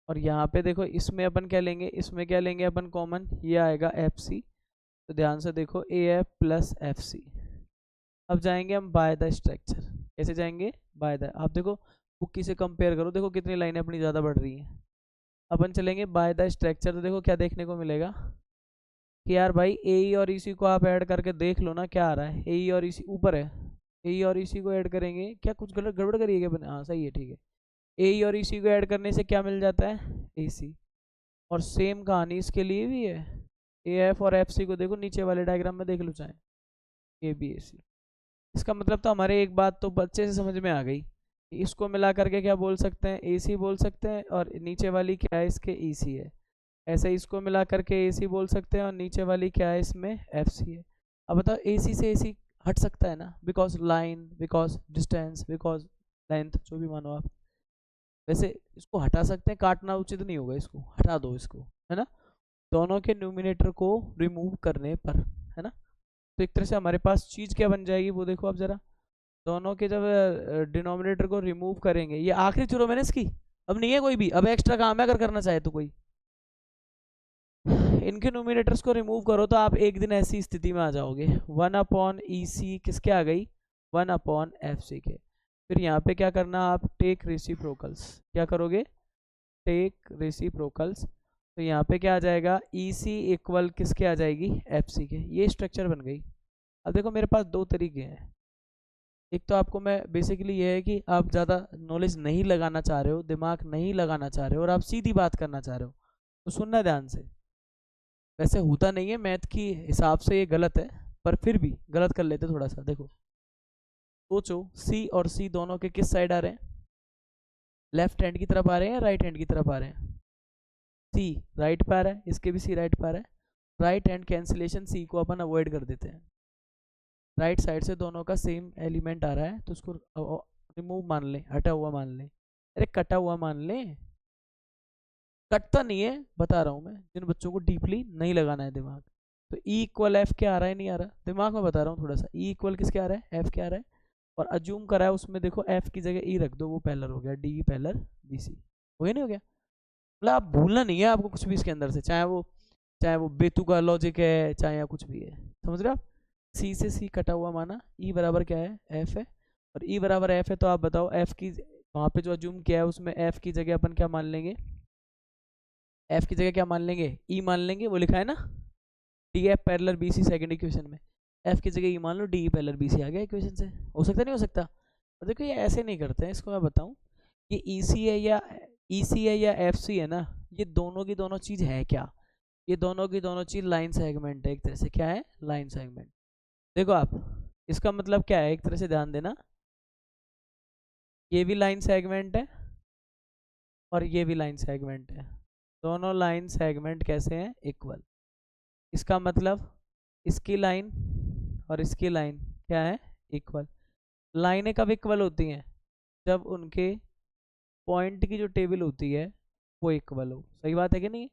और यहाँ पे देखो इसमें अपन क्या लेंगे, इसमें क्या लेंगे अपन कॉमन, ये आएगा FC, तो ध्यान से देखो AF प्लस FC। अब जाएंगे हम बाय द स्ट्रक्चर, कैसे जाएंगे, बाय द। आप देखो बुक्की से कंपेयर करो, देखो कितनी लाइनें अपनी ज़्यादा बढ़ रही हैं। अपन चलेंगे बाय द स्ट्रक्चर, तो देखो क्या देखने को मिलेगा कि यार भाई ए ई और ई सी को आप ऐड करके देख लो ना क्या आ रहा है। ए ई और ई सी ऊपर है, ए ई और ई सी को ऐड करेंगे, क्या कुछ गलत गड़बड़ करिए क्या? हाँ सही है, ठीक है। ए ई और ई सी को ऐड करने से क्या मिल जाता है, ए सी। और सेम कहानी इसके लिए भी है, ए एफ और एफ सी को देखो नीचे वाले डायग्राम में देख लो चाहे, ए बी ए सी। इसका मतलब तो हमारे एक बात तो अच्छे से समझ में आ गई, इसको मिला करके क्या बोल सकते हैं, ए सी बोल सकते हैं, और नीचे वाली क्या है इसके, ई सी है। ऐसे इसको मिला करके ए सी बोल सकते हैं, और नीचे वाली क्या है इसमें, एफ सी है। अब बताओ ए सी से ए सी हट सकता है ना, because line, because distance, because length, जो भी मानो आप। वैसे इसको हटा सकते हैं, काटना उचित नहीं होगा, इसको हटा दो इसको, है ना, दोनों के न्यूमिनेटर को रिमूव करने पर, है ना। तो एक तरह से हमारे पास चीज़ क्या बन जाएगी वो देखो आप ज़रा, दोनों के जब डिनोमिनेटर को रिमूव करेंगे, ये आखिरी चुरो मैंने इसकी, अब नहीं है कोई भी, अब एक्स्ट्रा काम है अगर करना चाहे तो कोई। इनके न्यूमिनेटर्स को रिमूव करो तो आप एक दिन ऐसी स्थिति में आ जाओगे, 1/EC किसके आ गई, 1/FC के। फिर यहाँ पे क्या करना आप, टेक रेसिप्रोकल्स, क्या करोगे, टेक रेसिप्रोकल्स। तो यहाँ पे क्या आ जाएगा, EC इक्वल किसके आ जाएगी, FC के। ये स्ट्रक्चर बन गई। अब देखो मेरे पास दो तरीके हैं, एक तो आपको मैं बेसिकली ये है कि आप ज़्यादा नॉलेज नहीं लगाना चाह रहे हो, दिमाग नहीं लगाना चाह रहे हो, और आप सीधी बात करना चाह रहे हो, तो सुनना ध्यान से। वैसे होता नहीं है, मैथ की हिसाब से ये गलत है, पर फिर भी गलत कर लेते थोड़ा सा। देखो सोचो, सी और सी दोनों के किस साइड आ रहे हैं, लेफ्ट हैंड की तरफ आ रहे हैं या राइट हैंड की तरफ आ रहे हैं, सी राइट पे आ रहा है, इसके भी सी राइट पे आ रहा है। राइट हैंड कैंसिलेशन, सी को अपन अवॉइड कर देते हैं, राइट साइड से दोनों का सेम एलिमेंट आ रहा है, तो उसको रिमूव मान लें, हटा हुआ मान लें, अरे कटा हुआ मान लें, कटता नहीं है, बता रहा हूँ मैं, जिन बच्चों को डीपली नहीं लगाना है दिमाग। तो ई इक्वल एफ क्या आ रहा है, नहीं आ रहा, दिमाग में बता रहा हूँ थोड़ा सा, ई इक्वल किसके आ रहा है, एफ क्या आ रहा है, और अज्यूम करा है उसमें, देखो एफ की जगह ई रख दो, वो पैरेलल हो गया, डी पैरेलल बी सी, हो गया नहीं हो गया। मतलब आप भूलना नहीं है आपको कुछ भी इसके अंदर से, चाहे वो बेतुका लॉजिक है, चाहे या कुछ भी है, समझ रहे हो आप। सी से सी कटा हुआ माना, ई बराबर क्या है, एफ है, और ई बराबर एफ है, तो आप बताओ एफ की, वहाँ पे जो अज्यूम किया है उसमें एफ की जगह अपन क्या मान लेंगे, एफ की जगह क्या मान लेंगे, ई मान लेंगे, वो लिखा है ना, D F parallel B C second equation में, एफ की जगह ई मान लो, D E parallel B C आ गया इक्वेशन से। हो सकता नहीं हो सकता, और देखो ये ऐसे नहीं करते हैं, इसको मैं बताऊं, ये ई सी है या ई सी है या एफ सी है ना, ये दोनों की दोनों चीज़ है क्या, ये दोनों की दोनों चीज़ लाइन सेगमेंट है, एक तरह से क्या है, लाइन सेगमेंट। देखो आप, इसका मतलब क्या है, एक तरह से ध्यान देना, ये भी लाइन सेगमेंट है और ये भी लाइन सेगमेंट है, दोनों लाइन सेगमेंट कैसे हैं, इक्वल। इसका मतलब इसकी लाइन और इसकी लाइन क्या है, इक्वल। लाइनें कब इक्वल होती हैं, जब उनके पॉइंट की जो टेबल होती है वो इक्वल हो, सही बात है कि नहीं,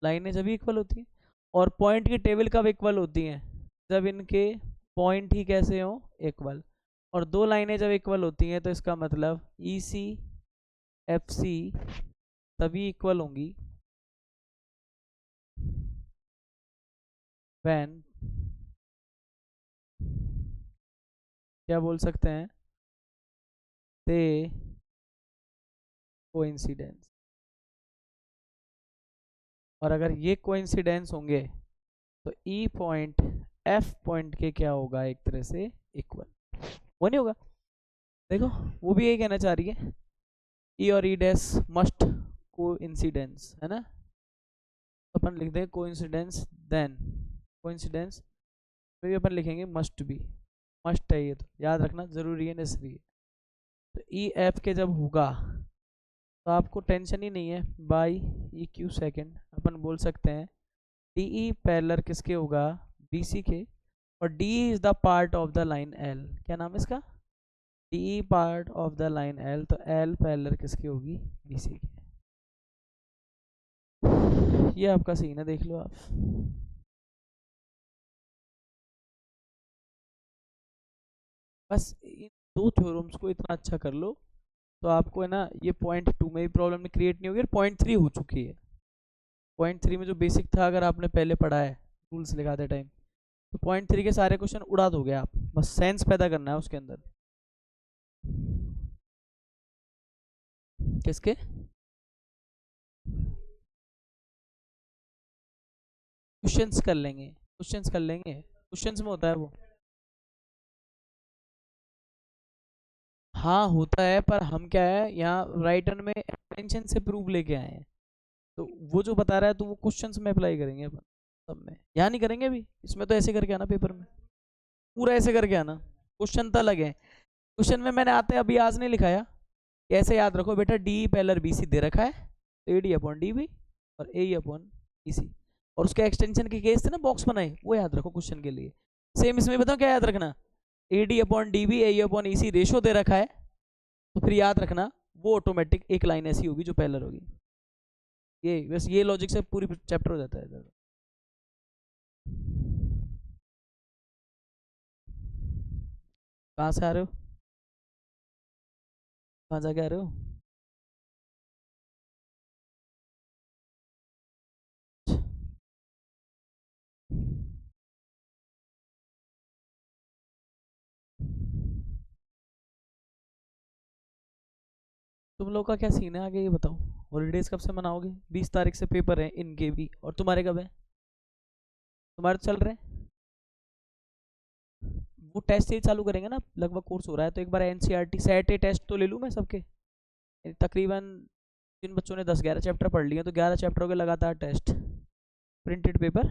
लाइनें जब भी इक्वल होती हैं। और पॉइंट की टेबल कब इक्वल होती हैं, जब इनके पॉइंट ही कैसे हो, इक्वल। और दो लाइनें जब इक्वल होती हैं तो इसका मतलब ई सी एफ सी तभी इक्वल होंगी व्हेन, क्या बोल सकते हैं, दे कोइंसिडेंस। और अगर ये कोइंसिडेंस होंगे तो ई पॉइंट एफ पॉइंट के क्या होगा, एक तरह से इक्वल, वो नहीं होगा। देखो वो भी यही कहना चाह रही है, ई और ई डैश मस्ट कोइंसिडेंस, है ना, तो अपन लिख दें कोइंसिडेंस, देन कोइंसिडेंस में भी अपन लिखेंगे मस्ट बी, मस्ट है, ये तो याद रखना जरूरी है, नेसेसरी है। तो ई एफ के जब होगा तो आपको टेंशन ही नहीं है, बाई ई क्यू सेकेंड अपन बोल सकते हैं डी ई पैरेलल किसके होगा, बी सी के, और D is the part of the line L, क्या नाम है इसका, D E part of the line L, तो एल पैरेलल किसकी होगी, बी सी की। ये आपका सीन है, देख लो आप। बस इन दो थ्योरम्स को इतना अच्छा कर लो तो आपको है ना, ये पॉइंट टू में भी प्रॉब्लम क्रिएट नहीं होगी, और पॉइंट थ्री हो चुकी है। पॉइंट थ्री में जो बेसिक था, अगर आपने पहले पढ़ा है रूल्स लगाते टाइम, तो पॉइंट थ्री के सारे क्वेश्चन उड़ा दोगे आप, बस सेंस पैदा करना है उसके अंदर। किसके? क्वेश्चंस कर लेंगे, क्वेश्चंस कर लेंगे, क्वेश्चंस में होता है वो। हाँ होता है, पर हम क्या है यहाँ राइटर में एक्सटेंशन से प्रूफ लेके आए हैं, तो वो जो बता रहा है तो वो क्वेश्चंस में अप्लाई करेंगे अपन सब में, यहाँ नहीं करेंगे अभी। इसमें तो ऐसे करके आना पेपर में, पूरा ऐसे करके आना, क्वेश्चन तो अलग है। क्वेश्चन में मैंने आते अभी आज नहीं लिखाया, ऐसे याद रखो बेटा, डी पैरेलल बी सी दे रखा है, A D upon D B और ए अपॉन ई सी, और उसके एक्सटेंशन के केस थे ना बॉक्स बनाए, वो याद रखो क्वेश्चन के लिए। सेम इसमें बताओ क्या याद रखना, A D upon D B A upon E C ratio दे रखा है, तो फिर याद रखना वो ऑटोमेटिक एक लाइन ऐसी होगी जो पैरेलल होगी। ये बस ये लॉजिक से पूरी चैप्टर हो जाता है। कहाँ से आ रहे हो, कहाँ जाके आ रहे हो? तुम लोग का क्या सीन है आगे ये बताओ, हॉलीडेज कब से मनाओगे? 20 तारीख से पेपर है इनके भी, और तुम्हारे कब है? तुम्हारे तो चल रहे हैं, वो टेस्ट से ही चालू करेंगे ना, लगभग कोर्स हो रहा है, तो एक बार एनसीईआरटी सैटे टेस्ट तो ले लूँ मैं सबके, तकरीबन जिन बच्चों ने 10-11 चैप्टर पढ़ लिए तो 11 चैप्टरों के लगातार टेस्ट, प्रिंटेड पेपर,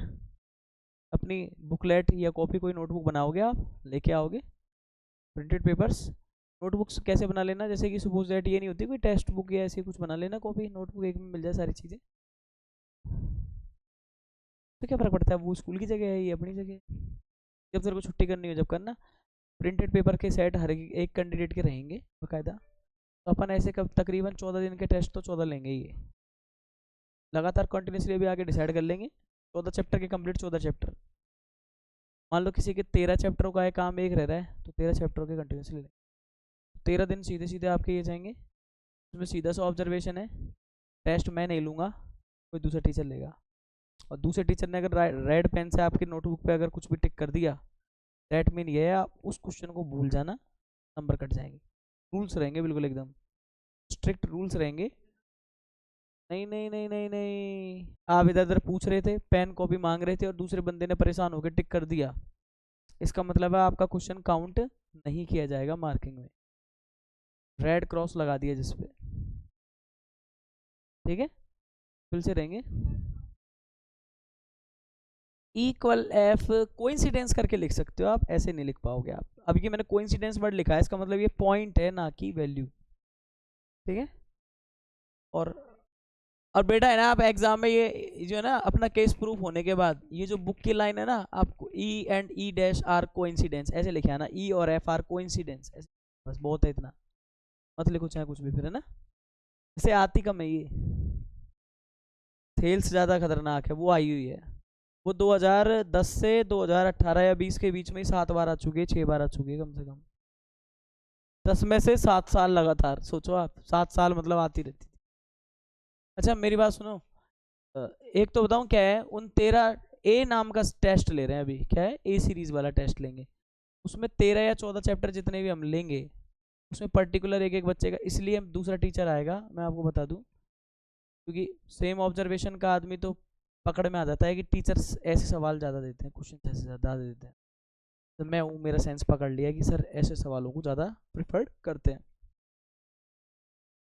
अपनी बुकलेट या कॉपी कोई नोटबुक बनाओगे आप, लेके आओगे प्रिंटेड पेपर्स। नोटबुक्स कैसे बना लेना, जैसे कि सपोज दैट ये नहीं होती कोई टेक्स्ट बुक या ऐसी कुछ बना लेना, कॉपी नोटबुक एक में मिल जाए सारी चीज़ें, तो क्या फ़र्क पड़ता है, वो स्कूल की जगह है ये अपनी जगह है। जब तेरे को छुट्टी करनी हो जब करना, प्रिंटेड पेपर के सेट हर एक कैंडिडेट के रहेंगे बाकायदा, तो अपन ऐसे कब तकरीबन 14 दिन के टेस्ट तो 14 लेंगे ये लगातार कंटिन्यूसली, अभी आगे डिसाइड कर लेंगे 14 चैप्टर के कंप्लीट, 14 चैप्टर, मान लो किसी के 13 चैप्टरों का है काम, एक रह रहा है तो 13 चैप्टरों के कंटिन्यूसली लेंगे, 13 दिन सीधे सीधे आपके ये जाएंगे, उसमें सीधा सा ऑब्जर्वेशन है, टेस्ट मैं नहीं लूँगा, कोई दूसरा टीचर लेगा, और दूसरे टीचर ने अगर रेड पेन से आपकी नोटबुक पे अगर कुछ भी टिक कर दिया, दैट मीन ये है आप उस क्वेश्चन को भूल जाना, नंबर कट जाएंगे। रूल्स रहेंगे बिल्कुल एकदम स्ट्रिक्ट रूल्स रहेंगे। नहीं नहीं नहीं नहीं नहीं, आप इधर उधर पूछ रहे थे, पेन कॉपी मांग रहे थे और दूसरे बंदे ने परेशान होकर टिक कर दिया, इसका मतलब है आपका क्वेश्चन काउंट नहीं किया जाएगा मार्किंग में, रेड क्रॉस लगा दिया जिसपे, ठीक है, फिर से रहेंगे। इक्वल एफ कोइंसिडेंस करके लिख सकते हो आप, ऐसे नहीं लिख पाओगे आप, अब ये मैंने कोइंसिडेंस वर्ड लिखा है, इसका मतलब ये पॉइंट है ना कि वैल्यू, ठीक है। और और बेटा है ना, आप एग्जाम में ये जो है ना अपना केस प्रूफ होने के बाद ये जो बुक की लाइन है ना, आपको E and E dash are coincidence ऐसे लिखे आना, ई और एफ आर कोइंसिडेंस, बस बहुत है इतना, मत लिखो चाहे कुछ भी फिर, है ना, इसे आती कम है ये, थेल्स ज़्यादा खतरनाक है, वो आई हुई है, वो 2010 से 2018 या 20 के बीच में ही 7 बार आ चुकी है, 6 बार आ चुकी है कम से कम, 10 में से 7 साल लगातार, सोचो आप 7 साल मतलब आती रहती थी। अच्छा मेरी बात सुनो, एक तो बताऊं क्या है, उन 13 ए नाम का टेस्ट ले रहे हैं अभी, क्या है ए सीरीज वाला टेस्ट लेंगे, उसमें 13 या 14 चैप्टर जितने भी हम लेंगे, उसमें पर्टिकुलर एक एक बच्चे का, इसलिए दूसरा टीचर आएगा मैं आपको बता दूं, क्योंकि सेम ऑब्जर्वेशन का आदमी तो पकड़ में आ जाता है कि टीचर्स ऐसे सवाल ज़्यादा देते हैं, क्वेश्चन ऐसे ज़्यादा देते हैं, तो मैं वो मेरा सेंस पकड़ लिया कि सर ऐसे सवालों को ज़्यादा प्रिफर्ड करते हैं।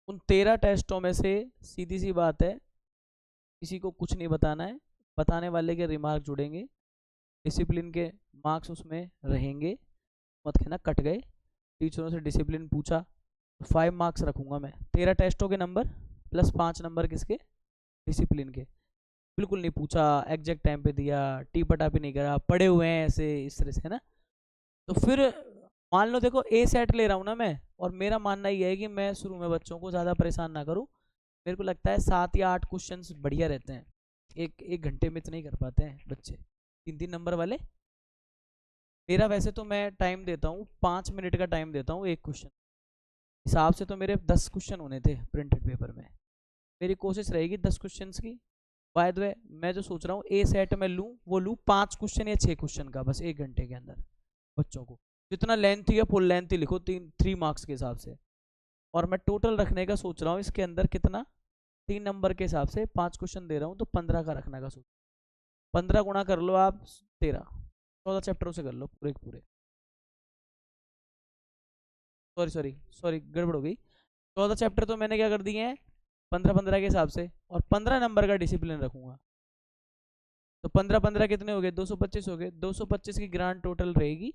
उन 13 टेस्टों में से सीधी सी बात है किसी को कुछ नहीं बताना है, बताने वाले के रिमार्क जुड़ेंगे, डिसिप्लिन के मार्क्स उसमें रहेंगे, मत कहना कट गए, टीचरों से डिसिप्लिन पूछा तो 5 मार्क्स रखूंगा मैं, 13 टेस्टों के नंबर प्लस 5 नंबर किसके, डिसिप्लिन के, बिल्कुल नहीं पूछा, एग्जैक्ट टाइम पे दिया, टी पटापी नहीं करा, पढ़े हुए हैं ऐसे इस तरह से, है ना, तो फिर मान लो देखो ए सेट ले रहा हूँ ना मैं, और मेरा मानना ये है कि मैं शुरू में बच्चों को ज़्यादा परेशान ना करूँ, मेरे को लगता है 7 या 8 क्वेश्चंस बढ़िया रहते हैं, एक घंटे में इतना ही कर पाते हैं बच्चे, 3-3 नंबर वाले, मेरा वैसे तो मैं टाइम देता हूँ 5 मिनट का टाइम देता हूँ एक क्वेश्चन, हिसाब से तो मेरे 10 क्वेश्चन होने थे प्रिंटेड पेपर में, मेरी कोशिश रहेगी 10 क्वेश्चन की, बाय द वे मैं जो सोच रहा हूँ ए सेट में लूँ वो लूँ 5 क्वेश्चन या 6 क्वेश्चन का बस एक घंटे के अंदर, बच्चों को जितना लेंथ या फुल लेंथ ही लिखो, 3 मार्क्स के हिसाब से, और मैं टोटल रखने का सोच रहा हूँ इसके अंदर कितना, 3 नंबर के हिसाब से 5 क्वेश्चन दे रहा हूँ तो 15 का रखने का सोच, 15 गुणा कर लो आप 13, 14 चैप्टरों से कर लो पूरे के पूरे। सॉरी सॉरी सॉरी, गड़बड़ हो गई। 14 चैप्टर तो मैंने क्या कर दिए हैं 15-15 के हिसाब से, और 15 नंबर का डिसिप्लिन रखूंगा। तो 15-15 कितने हो गए, 225 हो गए। 225 की ग्रांड टोटल रहेगी,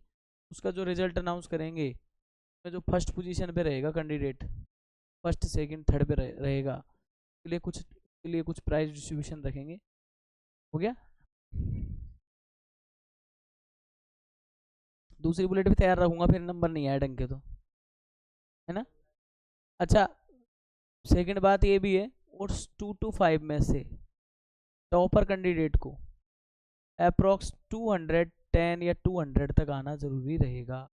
उसका जो रिजल्ट अनाउंस करेंगे, जो फर्स्ट पोजीशन पे रहेगा कैंडिडेट, फर्स्ट सेकंड थर्ड पे रहेगा, के लिए कुछ प्राइज डिस्ट्रीब्यूशन रखेंगे। हो गया। दूसरी बुलेट भी तैयार रखूंगा, फिर नंबर नहीं आए ढंग के तो, है ना। अच्छा, सेकंड बात ये भी है, और 2 to 5 में से टॉपर कैंडिडेट को अप्रोक्स 210 या 200 तक आना जरूरी रहेगा,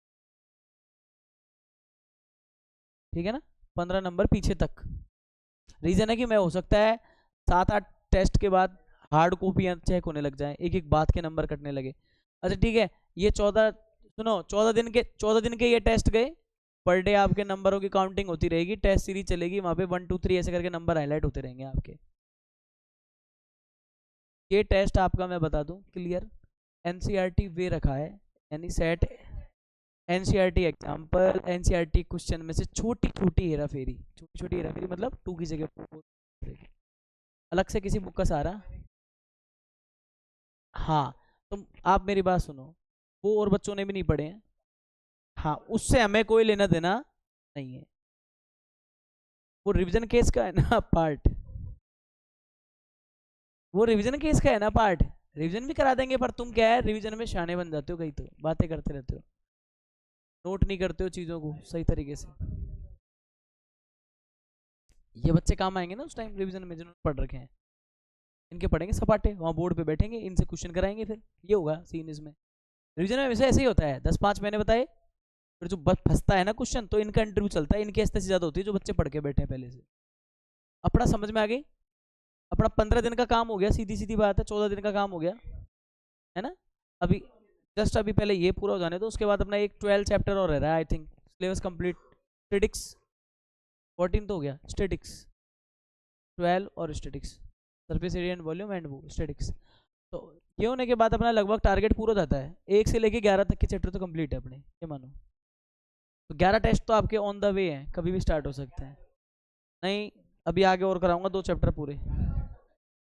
ठीक है ना। 15 नंबर पीछे तक। रीजन है कि मैं हो सकता है 7-8 टेस्ट के बाद हार्ड कॉपियां चेक होने लग जाए, एक एक बात के नंबर कटने लगे। अच्छा ठीक है, ये 14, सुनो, 14 दिन के ये टेस्ट गए, पर डे आपके नंबरों की काउंटिंग होती रहेगी, टेस्ट सीरीज चलेगी, वहां पे 1 2 3 ऐसे करके नंबर हाईलाइट होते रहेंगे आपके। ये टेस्ट आपका मैं बता दूं क्लियर एनसीईआरटी वे रखा है, यानी set NCERT example, NCERT question में से छोटी छोटी हेरा फेरी, छोटी छोटी हेरा फेरी मतलब 2 की जगह 4 अलग से किसी बुक का सहारा। हाँ, तुम आप मेरी बात सुनो, वो और बच्चों ने भी नहीं पढ़े हैं, हाँ, उससे हमें कोई लेना देना नहीं है, वो रिवीजन केस का है ना पार्ट, वो रिवीजन केस का है ना पार्ट, रिवीजन भी करा देंगे, पर तुम क्या है रिवीजन में शाने बन जाते हो, कहीं तो बातें करते रहते हो, नोट नहीं करते हो चीज़ों को सही तरीके से। ये बच्चे काम आएंगे ना उस टाइम रिवीजन में जिन्होंने पढ़ रखे हैं, इनके पढ़ेंगे सपाटे, वहाँ बोर्ड पे बैठेंगे, इनसे क्वेश्चन कराएंगे, फिर ये होगा सीन इसमें। रिवीजन में वैसे ऐसे ही होता है, 10-5 मैंने बताए, फिर जो बस फंसता है ना क्वेश्चन, तो इनका इंटरव्यू चलता है, इनकी ऐसे ज़्यादा होती है जो बच्चे पढ़ के बैठे हैं पहले से। अपना समझ में आ गई, अपना 15 दिन का काम हो गया, सीधी सीधी बात है, 14 दिन का काम हो गया, है ना। अभी जस्ट अभी पहले ये पूरा हो जाने दो, उसके बाद अपना एक 12 चैप्टर और रह रहा है I think, syllabus complete. Statics 14 तो हो गया, स्टेटिक्स 12 और statics, surface area and volume and वो स्टेटिक्स। तो ये होने के बाद अपना लगभग टारगेट पूरा हो जाता है, 1 से लेके 11 तक के चैप्टर तो कंप्लीट है अपने, ये मानो। तो 11 टेस्ट तो आपके ऑन द वे हैं, कभी भी स्टार्ट हो सकते हैं। नहीं, अभी आगे और कराऊंगा 2 चैप्टर पूरे।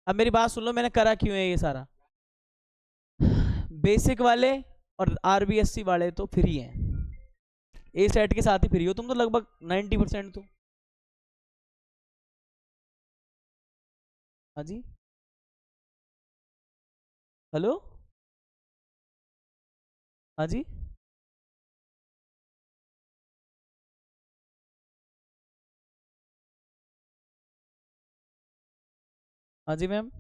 अब मेरी बात सुन लो, मैंने करा क्यों है ये सारा। बेसिक वाले और आरबीएससी वाले तो फ्री हैं, ए सेट के साथ ही फ्री हो तुम तो लगभग 90% तो। हाँ जी, हेलो, हाँ जी, हाँ जी मैम।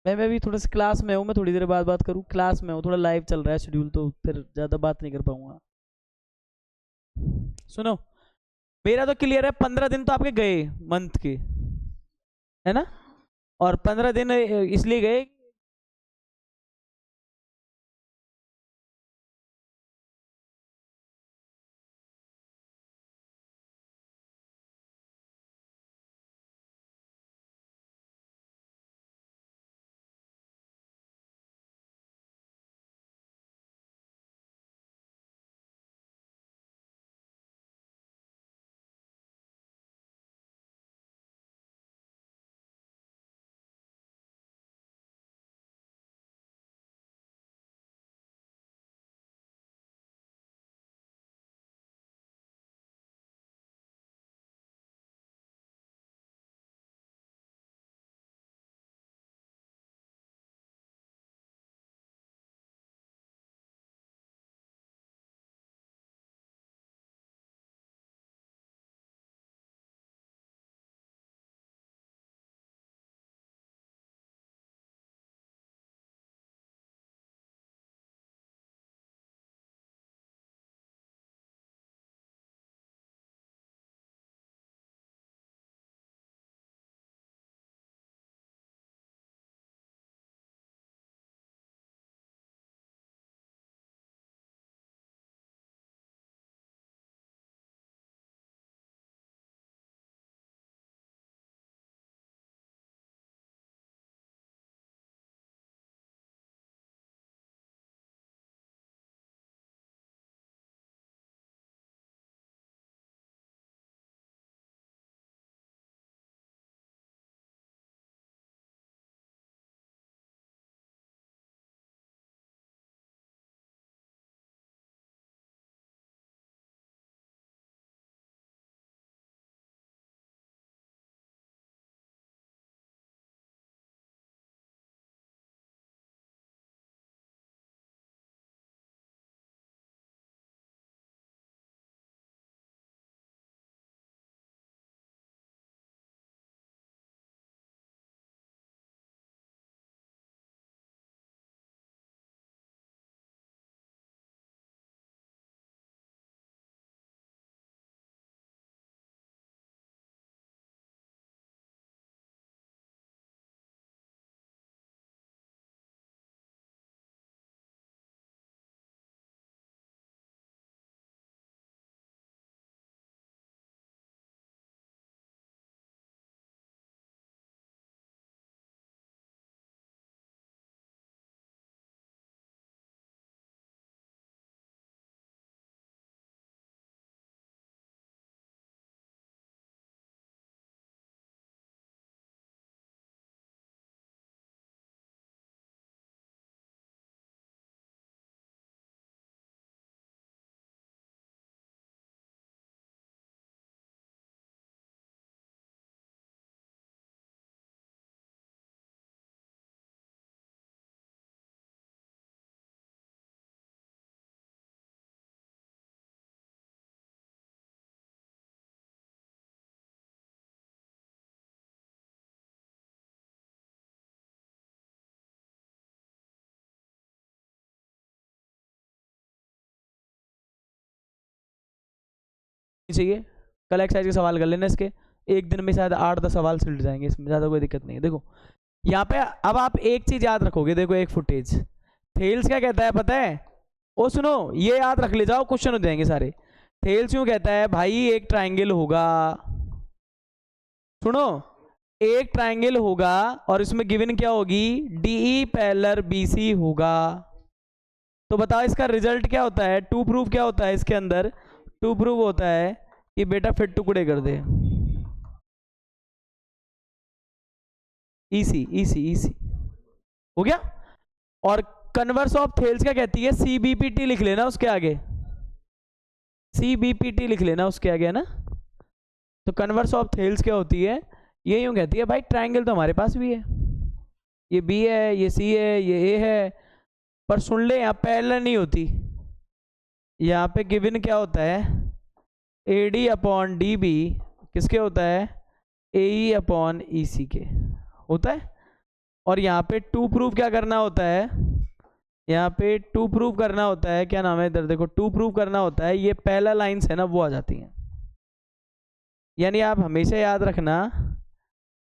मैं भी थोड़ा सा क्लास में हूँ, मैं थोड़ी देर बाद बात करूँ, क्लास में हूँ, थोड़ा लाइव चल रहा है शेड्यूल, तो फिर ज़्यादा बात नहीं कर पाऊंगा। सुनो, मेरा तो क्लियर है, 15 दिन तो आपके गए मंथ के, है ना, और 15 दिन इसलिए गए चाहिए, कल एक्सरसाइज के सवाल कर लेना इसके, एक दिन में शायद 8-10 सवाल सिल जाएंगे, इसमें ज़्यादा कोई दिक्कत नहीं है। देखो यहाँ पे अब आप एक चीज़ याद रखोगे, देखो एक फुटेज थेल्स क्या कहता है पता है, ओ सुनो ये याद रख ले जाओ, क्वेश्चन हो जाएंगे सारे। थेल्स यूँ कहता है भाई एक ट्राइंगल होगा, सुनो एक ट्राइंगल होगा और इसमें गिवन क्या होगी, DE पैरेलल BC होगा। तो बताओ इसका रिजल्ट क्या होता है, टू प्रूफ क्या होता है इसके अंदर, टू प्रूफ होता है कि बेटा फिर टुकड़े कर दे, इसी हो गया। और कन्वर्स ऑफ थेल्स क्या कहती है, CBPT लिख लेना उसके आगे, CBPT लिख लेना उसके आगे है ना। तो कन्वर्स ऑफ थेल्स क्या होती है, ये यूं कहती है भाई ट्राइंगल तो हमारे पास भी है, ये B है, ये C है, ये A है, पर सुन ले यहाँ पैरेलल नहीं होती, यहाँ पे गिवन क्या होता है, AD अपॉन DB किसके होता है, AE अपॉन EC के होता है। और यहाँ पे टू प्रूफ क्या करना होता है, यहाँ पे टू प्रूफ करना होता है, क्या नाम है इधर देखो, टू प्रूफ करना होता है, ये पैरेलल लाइंस है ना वो आ जाती हैं। यानी आप हमेशा याद रखना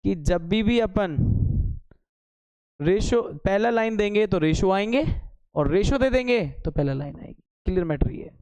कि जब भी अपन रेशो पैरेलल लाइन देंगे तो रेशो आएंगे, और रेशो दे देंगे तो पैरेलल लाइन आएगी। क्लियर मैटर ये है।